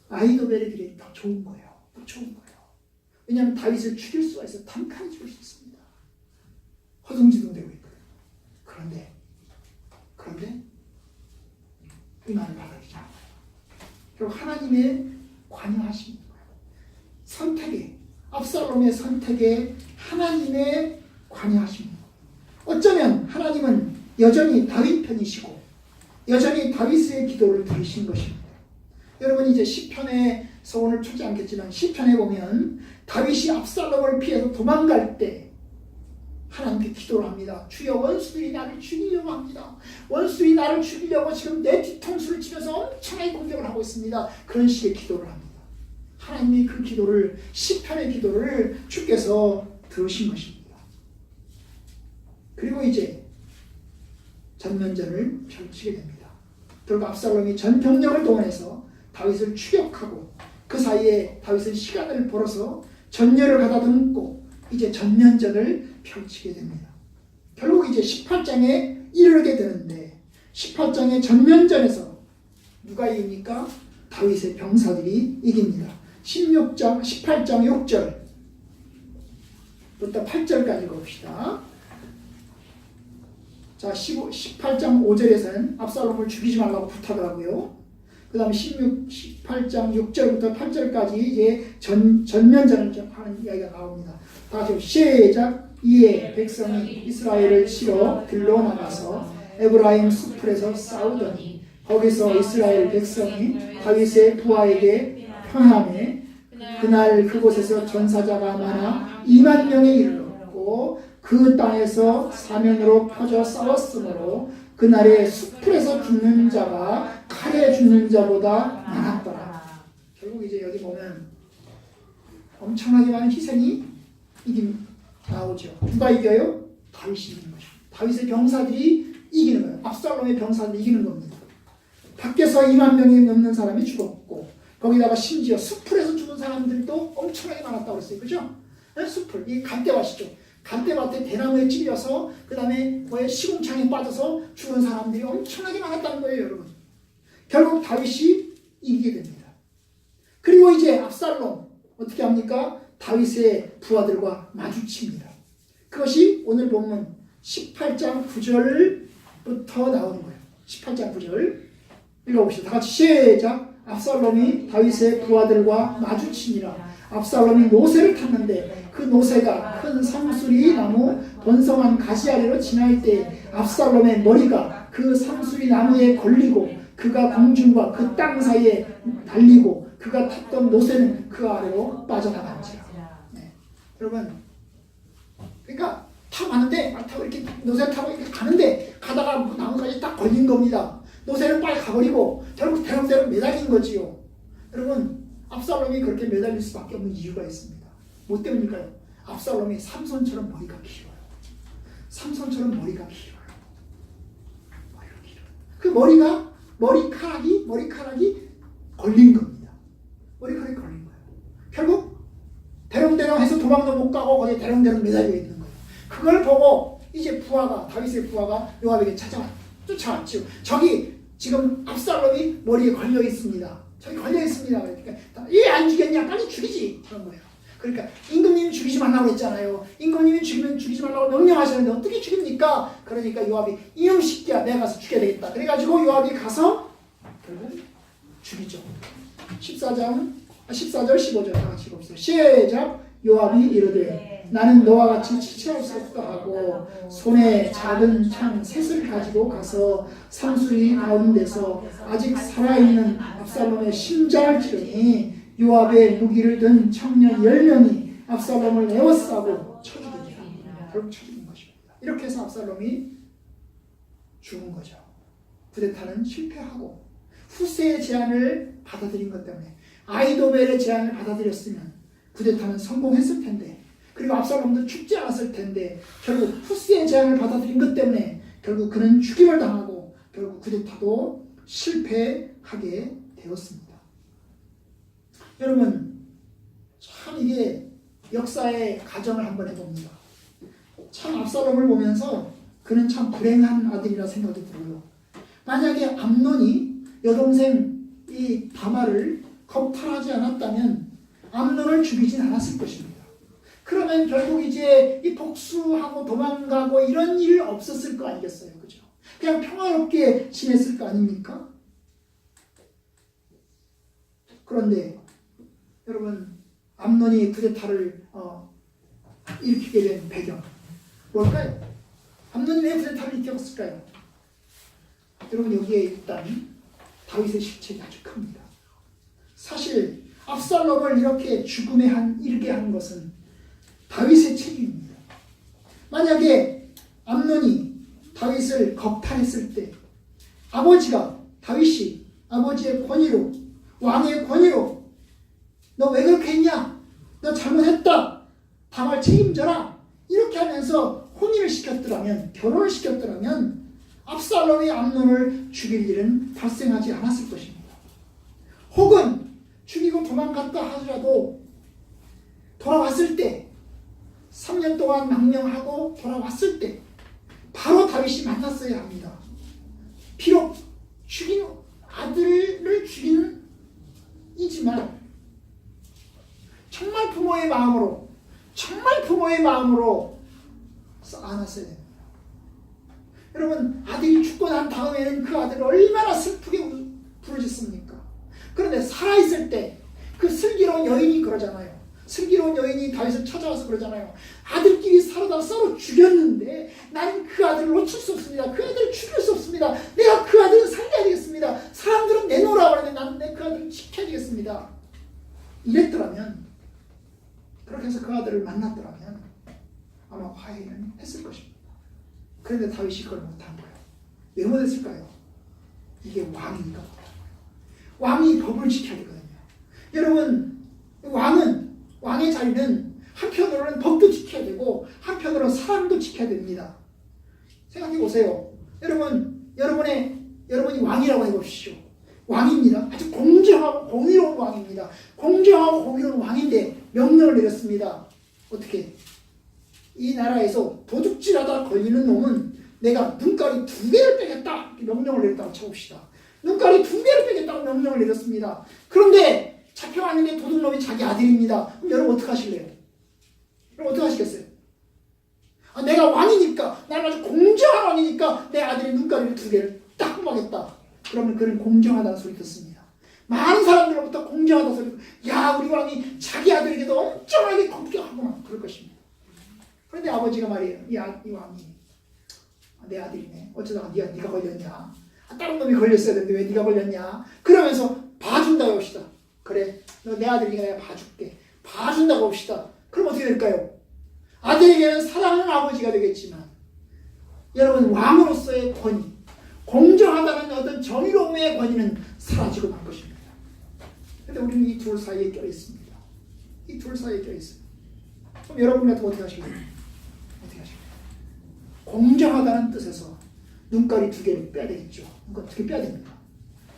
아히도벨의 계략이 더 좋은 거예요. 왜냐하면 다윗을 죽일 수가 있어요. 단칼에 죽일 수 있습니다. 허둥지둥되고 있거든요. 그런데 이 말을 받아들이지 않아요. 결국 하나님의 관여하심인 거예요. 압살롬의 선택에 하나님의 관여하십니다. 어쩌면 하나님은 여전히 다윗 편이시고 여전히 다윗의 기도를 들으신 것입니다. 여러분, 이제 시편에서 오늘 추지 않겠지만 시편에 보면 다윗이 압살롬을 피해서 도망갈 때 하나님께 기도를 합니다. 주여, 원수들이 나를 죽이려고 합니다. 원수들이 나를 죽이려고 지금 내 뒤통수를 치면서 엄청나게 공격을 하고 있습니다. 그런 식의 기도를 합니다. 하나님이 그 기도를, 시편의 기도를 주께서 들으신 것입니다. 그리고 이제 전면전을 펼치게 됩니다. 결국 압살롬이 전 병력을 동원해서 다윗을 추격하고 그 사이에 다윗은 시간을 벌어서 전열을 가다듬고 이제 전면전을 펼치게 됩니다. 결국 이제 18장에 이르게 되는데 18장의 전면전에서 누가 이깁니까? 다윗의 병사들이 이깁니다. 18장 6절부터 8절까지 봅시다. 자, 18장 5절에서는 압살롬을 죽이지 말라고 부탁하고요. 그 다음에 18장 6절부터 8절까지 이제 전면전을 하는 이야기가 나옵니다. 다 같이 시작. 이에 백성이 이스라엘을 치러 들러 나가서 에브라임 숲풀에서 싸우더니 거기서 이스라엘 백성이 다윗의 부하에게 평하매 그날 그곳에서 전사자가 많아 2만 명에 이르렀고 그 땅에서 사면으로 퍼져 싸웠으므로 그날에 숲풀에서 죽는 자가 칼에 죽는 자보다 많았더라. 결국 이제 여기 보면 엄청나게 많은 희생이 나오죠. 누가 이겨요? 다윗이 이기는 것입니다. 다윗의 병사들이 이기는 거예요. 압살롬의 병사들이 이기는 겁니다. 밖에서 2만 명이 넘는 사람이 죽었고 거기다가 심지어 숲풀에서 죽은 사람들도 엄청나게 많았다고 했어요. 그죠? 네? 숲풀, 이 갈대밭이죠. 갈대밭에 대나무에 찔려서 그 다음에 시궁창에 빠져서 죽은 사람들이 엄청나게 많았다는 거예요. 여러분, 결국 다윗이 이기게 됩니다. 그리고 이제 압살롬 어떻게 합니까? 다윗의 부하들과 마주칩니다. 그것이 오늘 본문 18장 9절부터 나오는 거예요. 18장 9절 읽어봅시다. 다 같이 시작. 압살롬이 다윗의 부하들과 마주치니라. 압살롬이 노새를 탔는데 그 노새가 큰 상수리 나무 번성한 가지 아래로 지날 때 압살롬의 머리가 그 상수리 나무에 걸리고 그가 공중과 그 땅 사이에 달리고 그가 탔던 노새는 그 아래로 빠져나간지라. 네. 여러분, 그러니까 타고 가는데 말 타고 이렇게 노새 타고 이렇게 가는데 가다가 나무까지 딱 걸린 겁니다. 노새는 빨리 가버리고 결국 대롱대롱 매달린 거지요. 여러분, 압살롬이 그렇게 매달릴 수밖에 없는 이유가 있습니다. 뭐 때문일까요? 압살롬이 삼손처럼 머리가 길어요. 삼손처럼 머리가 길어요. 머리가 길어요. 그 머리카락이 걸린 겁니다. 머리카락이 걸린 거예요. 결국 대롱대롱 해서 도망도 못 가고 거기에 대롱대롱 매달려 있는 거예요. 그걸 보고 이제 다윗의 부하가 요압에게 쫓아왔죠. 저기 지금 압살롬이 머리에 걸려 있습니다. 저기 걸려 있습니다. 그러니까 얘 안 죽였냐? 빨리 죽이지. 그런 거예요. 그러니까 임금님이 죽이지 말라고 했잖아요. 임금님이 죽이지 말라고 명령하셨는데 어떻게 죽입니까? 그러니까 요압이 이놈 새끼야, 내가 가서 죽여야 되겠다. 그래가지고 요압이 가서 결국 죽이죠. 14절 15절 다 같이 봅시다. 시작. 요압이 이르되 나는 너와 같이 치치할 수 없다 하고 손에 작은 창 셋을 가지고 가서 상수리 가운데서 아직 살아있는 압살롬의 심장을 찌르니 요압의 무기를 든 청년 10명이 압살롬을 에워싸고 쳐죽이니라. 결국 쳐죽인 것입니다. 이렇게 해서 압살롬이 죽은 거죠. 쿠데타는 실패하고 후세의 제안을 받아들인 것 때문에, 아히도벨의 제안을 받아들였으면 쿠데타는 성공했을 텐데, 그리고 압살롬도 죽지 않았을 텐데, 결국 후세의 제안을 받아들인 것 때문에 결국 그는 죽임을 당하고 결국 쿠데타도 실패하게 되었습니다. 여러분, 참 이게 역사의 가정을 한번 해봅니다. 참 압살롬을 보면서 그는 참 불행한 아들이라 생각이 들어요. 만약에 암논이 여동생 이 다말을 겁탈하지 않았다면 암논을 죽이진 않았을 것입니다. 그러면 결국 이제 이 복수하고 도망가고 이런 일 없었을 거 아니겠어요, 그죠? 그냥 평화롭게 지냈을 거 아닙니까? 그런데 여러분, 암논이 쿠데타를 일으키게 된 배경 뭘까요? 암논이 왜 쿠데타를 일으켰을까요? 여러분, 여기에 일단 다윗의 실책이 아주 큽니다. 사실 압살롬을 이렇게 죽음에 이르게 한 것은 다윗의 책임입니다. 만약에 암논이 다윗을 겁탈했을 때 다윗이 아버지의 권위로, 왕의 권위로 너 왜 그렇게 했냐? 너 잘못했다. 다말 책임져라. 이렇게 하면서 혼인을 시켰더라면, 결혼을 시켰더라면 압살롬이 암논을 죽일 일은 발생하지 않았을 것입니다. 혹은 죽이고 도망갔다 하더라도 돌아왔을 때, 3년 동안 망명하고 돌아왔을 때 바로 다윗이 만났어야 합니다. 비록 죽인 아들을 죽인 이지만 정말 부모의 마음으로 안았어야 됩니다. 여러분, 아들이 죽고 난 다음에는 그 아들을 얼마나 슬프게 부르짖습니까? 그런데 살아있을 때 그 슬기로운 여인이 그러잖아요. 슬기로운 여인이 다윗을 찾아와서 그러잖아요. 아들끼리 살아다 서로 죽였는데 나는 그 아들을 놓칠 수 없습니다. 그 아들을 죽일 수 없습니다. 내가 그 아들을 살려야 되겠습니다. 사람들은 내놓으라고 하는데 나는 그 아들을 지켜야 되겠습니다. 이랬더라면, 그렇게 해서 그 아들을 만났더라면 아마 화해는 했을 것입니다. 그런데 다윗이 그걸 못한 거예요. 왜 못했을까요? 이게 왕이니까 못한 거예요. 왕이 법을 지켜야 되거든요. 여러분, 왕의 자리는 한편으로는 법도 지켜야 되고 한편으로는 사람도 지켜야 됩니다. 생각해 보세요. 여러분이 왕이라고 해보십시오. 왕입니다. 아주 공정하고 공의로운 왕입니다. 공정하고 공의로운 왕인데 명령을 내렸습니다. 어떻게? 이 나라에서 도둑질하다 걸리는 놈은 내가 눈가리 2개를 빼겠다. 이렇게 명령을 내렸다고 쳐봅시다. 눈가리 2개를 빼겠다고 명령을 내렸습니다. 그런데 잡혀왔는데 도둑놈이 자기 아들입니다. 그럼 여러분 어떻게 하실래요? 그럼 어떻게 하시겠어요? 내가 왕이니까, 나는 아주 공정한 왕이니까 내 아들의 눈가리를 2개를 딱 뽑아겠다. 그러면 그는 공정하다는 소리 듣습니다. 많은 사람들로부터 공정하다는 소리 듣고, 야, 우리 왕이 자기 아들에게도 엄청나게 공정하구나, 그럴 것입니다. 그런데 아버지가 말이에요. 이 왕이 내 아들이네. 어쩌다가 네가 걸렸냐? 다른 놈이 걸렸어야 되는데 왜 네가 걸렸냐? 그러면서 봐준다고 합시다. 그래, 너 내 아들이니까 내가 봐줄게. 봐준다고 봅시다. 그럼 어떻게 될까요? 아들에게는 사랑하는 아버지가 되겠지만 여러분 왕으로서의 권위, 공정하다는 어떤 정의로움의 권위는 사라지고 말 것입니다. 그런데 우리는 이 둘 사이에 껴있습니다. 이 둘 사이에 껴있습니다. 그럼 여러분 같으면 어떻게 하실까요? 어떻게 하실까요? 공정하다는 뜻에서 눈가리 2개를 빼야 되겠죠. 눈가리 2개 빼야 됩니다.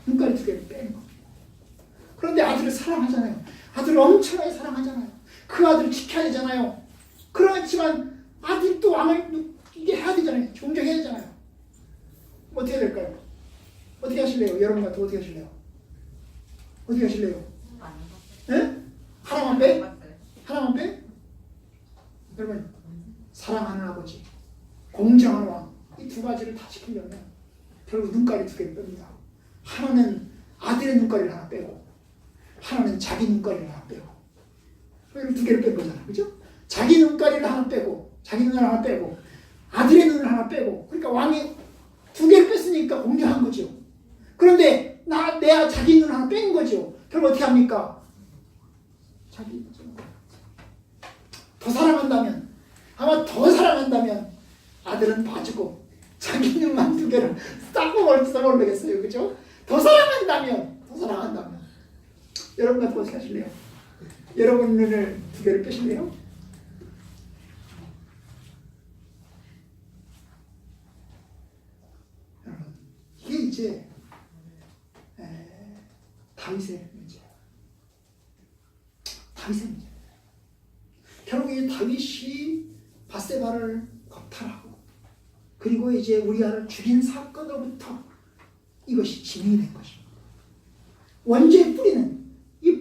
눈가리 2개를 빼는 겁니다. 그런데 아들을 사랑하잖아요. 아들을 엄청나게 사랑하잖아요. 그 아들을 지켜야 되잖아요. 그렇지만 아들이 또 왕을 이게 해야 되잖아요. 존경해야 되잖아요. 어떻게 될까요? 어떻게 하실래요? 여러분 같으면 어떻게 하실래요? 어떻게 하실래요? 네? 하나만 빼? 하나만 빼? 여러분 사랑하는 아버지, 공정한 왕, 이 2가지를 다 지키려면 결국 눈가리 2개를 뺍니다. 하나는 아들의 눈가리를 하나 빼고 하나는 자기 눈가리를 하나 빼고 2개를 뺀 거잖아. 그죠? 자기 눈가리를 하나 빼고 자기 눈을 하나 빼고 아들의 눈을 하나 빼고 그러니까 왕이 2개를 뺐으니까 공정한 거죠. 그런데 내 자기 눈을 하나 뺀 거죠. 결국 어떻게 합니까? 자기 더 사랑한다면 아마 더 사랑한다면 아들은 봐주고 자기 눈만 2개를 싹 써버리겠어요. 그죠? 더 사랑한다면 여러분 같은 어떻게 하실래요? 여러분 눈을 2개를 빼실래요? 여러분 이게 이제 다윗의 문제예요. 다윗의 문제. 결국 이 다윗이 밧세바를 겁탈하고 그리고 이제 우리아를 죽인 사건으로부터 이것이 진행이 된 것입니다. 원죄의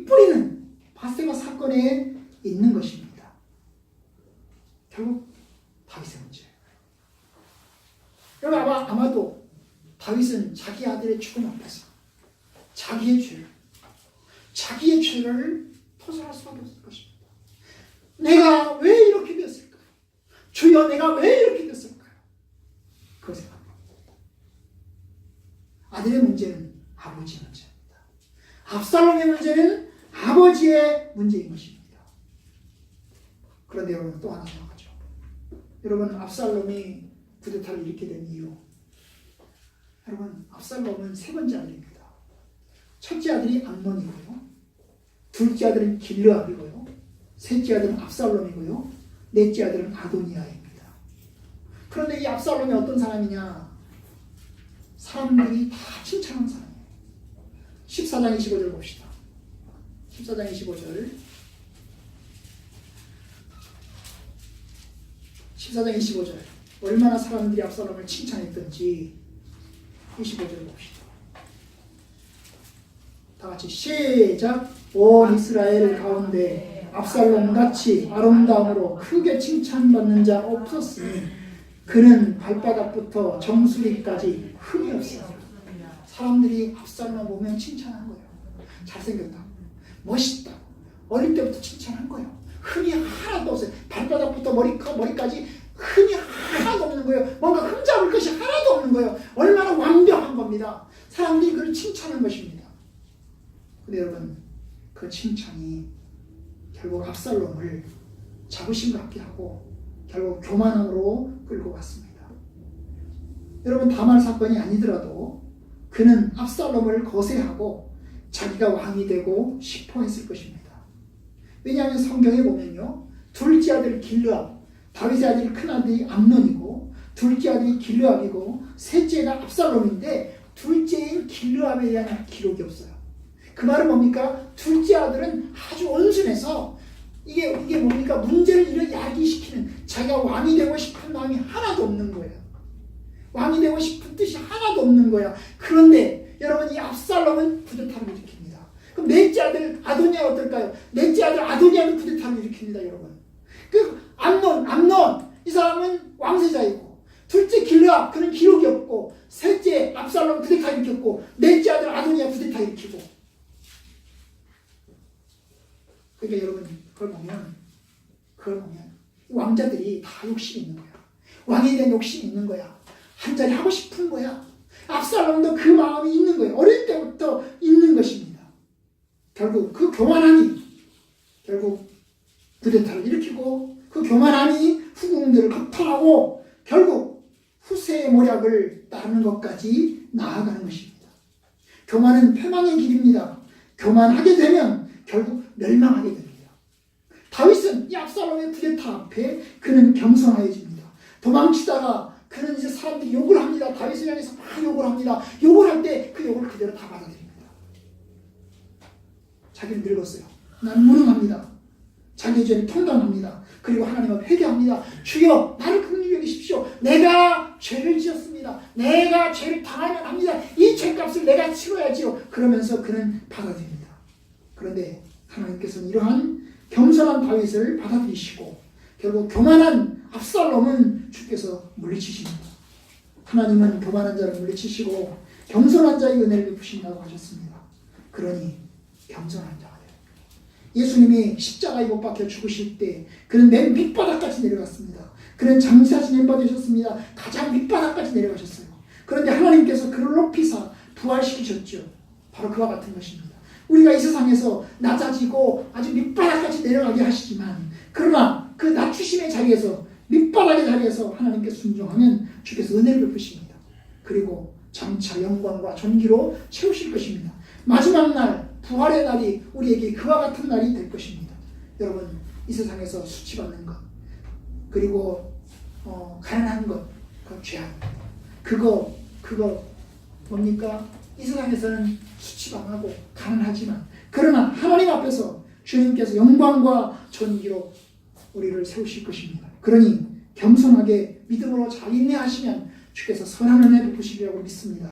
뿌리는 밧세바 사건에 있는 것입니다. 결국 다윗의 문제예요. 여러분 아마도 다윗은 자기 아들의 죽음 앞에서 자기의 죄를 토설할 수밖에 없을 것입니다. 내가 왜 이렇게 됐을까요? 주여 내가 왜 이렇게 됐을까요? 그거 생각합니다. 아들의 문제는 아버지의 문제입니다. 압살롬의 문제는 아버지의 문제인 것입니다. 그런데 여러분 또 하나 생각하죠. 여러분 압살롬이 쿠데타를 일으키게 된 이유, 여러분 압살롬은 3번째 아들입니다. 첫째 아들이 암논이고요, 둘째 아들은 길르압이고요, 셋째 아들은 압살롬이고요, 넷째 아들은 아도니아입니다. 그런데 이 압살롬이 어떤 사람이냐? 사람들이 다 칭찬하는 사람이에요. 14장 25절 봅시다. 14장 25절. 14장 25절. 얼마나 사람들이 압살롬을 칭찬했던지 25절 봅시다. 다 같이 시작. 온 이스라엘 가운데 압살롬같이 아름다움으로 크게 칭찬받는 자 없었으니 그는 발바닥부터 정수리까지 흠이 없어요. 사람들이 압살롬 보면 칭찬한 거예요. 잘생겼다, 멋있다, 어릴 때부터 칭찬한 거예요. 흠이 하나도 없어요. 발바닥부터 머리까지 흠이 하나도 없는 거예요. 뭔가 흠잡을 것이 하나도 없는 거예요. 얼마나 완벽한 겁니다. 사람들이 그걸 칭찬한 것입니다. 근데 여러분 그 칭찬이 결국 압살롬을 자부심 갖게 하고 결국 교만함으로 끌고 갔습니다. 여러분 다말 사건이 아니더라도 그는 압살롬을 거세하고 자기가 왕이 되고 싶어 했을 것입니다. 왜냐하면 성경에 보면요, 둘째 아들 길르압, 다윗의 아들이 큰 아들이 암논이고 둘째 아들이 길르압이고 셋째가 압살롬인데 둘째인 길르압에 대한 기록이 없어요. 그 말은 뭡니까? 둘째 아들은 아주 온순해서 이게 뭡니까? 문제를 이렇게 야기시키는, 자기가 왕이 되고 싶은 마음이 하나도 없는 거예요. 왕이 되고 싶은 뜻이 하나도 없는 거야. 그런데 여러분 이 압살롬은 쿠데타를 일으킵니다. 그럼 넷째 아들 아도니아 어떨까요? 넷째 아들 아도니아는 쿠데타를 일으킵니다. 여러분 그 암논 이 사람은 왕세자이고, 둘째 길르압 그는 기록이 없고, 셋째 압살롬 쿠데타 일으켰고, 넷째 아들 아도니아 쿠데타 일으키고. 그러니까 여러분 그걸 보면 왕자들이 다 욕심이 있는 거야. 왕에 대한 욕심이 있는 거야. 한 자리 하고 싶은 거야. 압살롬도 그 마음이 있는 거예요. 어릴 때부터 있는 것입니다. 결국 그 교만함이 결국 구데타를 일으키고 그 교만함이 후궁들을 겁탈하고 결국 후세의 모략을 따르는 것까지 나아가는 것입니다. 교만은 패망의 길입니다. 교만하게 되면 결국 멸망하게 됩니다. 다윗은 이 압살롬의 쿠데타 앞에 그는 겸손해집니다. 도망치다가 그는 이제 사람들이 욕을 합니다. 다윗을 향해서 막 욕을 합니다. 욕을 할 때 그 욕을 그대로 다 받아들입니다. 자기는 늙었어요. 나는 무능합니다. 자기의 죄를 통감합니다. 그리고 하나님을 회개합니다. 주여 나를 긍휼히 여기십시오. 내가 죄를 지었습니다. 내가 죄를 당하면 합니다. 이 죄값을 내가 치러야지요. 그러면서 그는 받아들입니다. 그런데 하나님께서는 이러한 겸손한 다윗을 받아들이시고 결국 교만한 압살롬은 주께서 물리치십니다. 하나님은 교만한 자를 물리치시고 겸손한 자의 은혜를 베푸신다고 하셨습니다. 그러니 겸손한 자가 돼요. 예수님이 십자가에 못 박혀 죽으실 때 그는 맨 밑바닥까지 내려갔습니다. 그는 장사하신 엠바 되셨습니다. 가장 밑바닥까지 내려가셨어요. 그런데 하나님께서 그를 높이사 부활시키셨죠. 바로 그와 같은 것입니다. 우리가 이 세상에서 낮아지고 아주 밑바닥까지 내려가게 하시지만 그러나 그 낮추심의 자리에서 밑바닥의 자리에서 하나님께 순종하면 주께서 은혜를 베푸십니다. 그리고 장차 영광과 존귀로 채우실 것입니다. 마지막 날 부활의 날이 우리에게 그와 같은 날이 될 것입니다. 여러분 이 세상에서 수치받는 것 그리고 가난한 것 그거 죄악입니다. 그거 뭡니까? 이 세상에서는 수치당하고 가난하지만 그러나 하나님 앞에서 주님께서 영광과 존귀로 우리를 세우실 것입니다. 그러니 겸손하게 믿음으로 잘 인내하시면 주께서 선한 은혜 베푸시리라고 믿습니다.